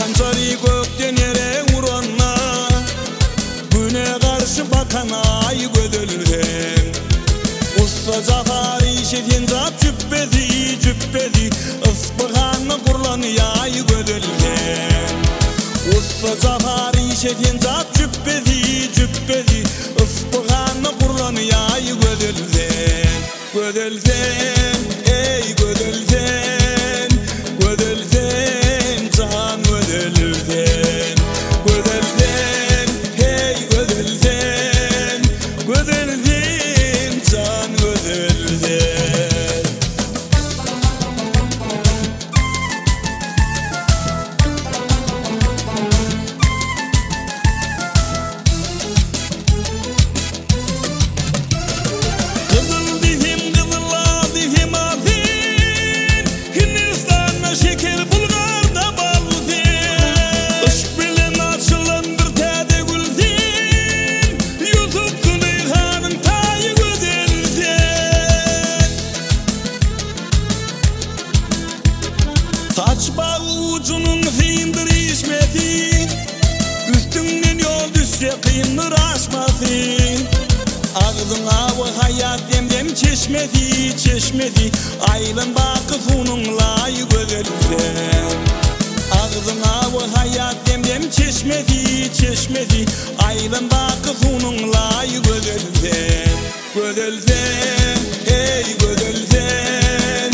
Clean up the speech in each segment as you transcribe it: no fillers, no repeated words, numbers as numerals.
Hançeri gökten yere vuranna güne karşı bakan ay gödülden Usta Zafari şefin zap cübbedi ısbıganı kurlan yay gödülden Usta Zafari şefin zap cübbedi ısbıganı kurlan yay gödülden Ey gödülden can gödülden hey gödülden can gödülden Kızıl dizim kızılla dizim azin Hindistan'da şeker bulgarda bal zin Işk bilen açılan bir tede gül zin Yusuf Züleyha'nın tayı güzel zin Saç bağı ucunun zindir işmesi Üstünden yol düşse kıyındır aşmasın Ağzın avı hayat demdem çeşmedi Aylın bakı sunun layı gödülden Ağzın avı hayat demdem çeşmedi Aylın bakı sunun layı gödülden Hey gödülden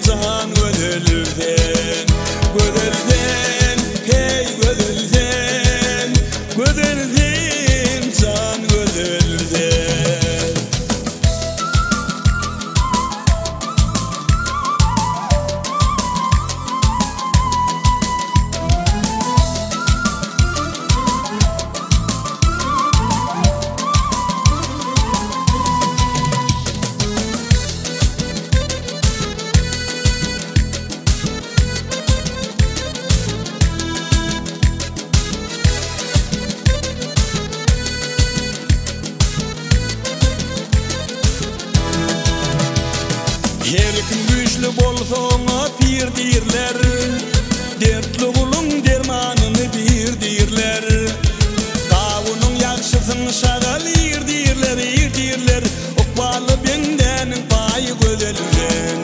can gödülden Hey gödülden can gödülden Her kim güçlü bolsa ona pir dirler Dertli kulun dermanını bir dirler Kavunun yakşısın şagal irdirler Okbalı bendenin payı gödülden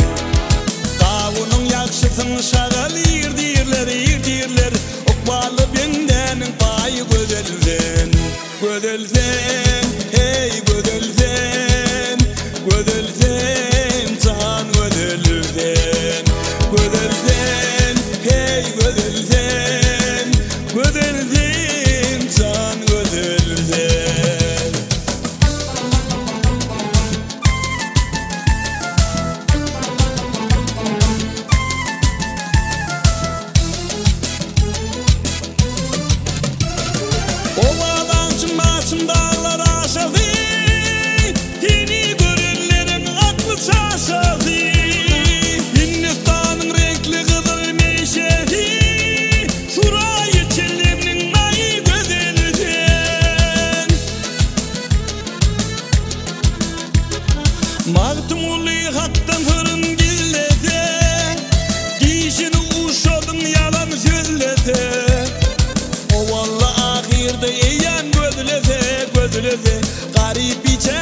Kavunun yakşısın şagal irdirler Okbalı bendenin payı gödülden Hey gödülden can gödülden hey gödülden can gödülden Ovadan çıkmasın dağlar aşağı Yeni görenlerin aklı şaşadı Hindistan'ın renkli kızıl meşedi Surayı çelleminin ayı gözelden Mağtumuli haktan fırın gillede Giyişini uşadın yalan sözlede O valla ahirde eğen gözlede Garip içe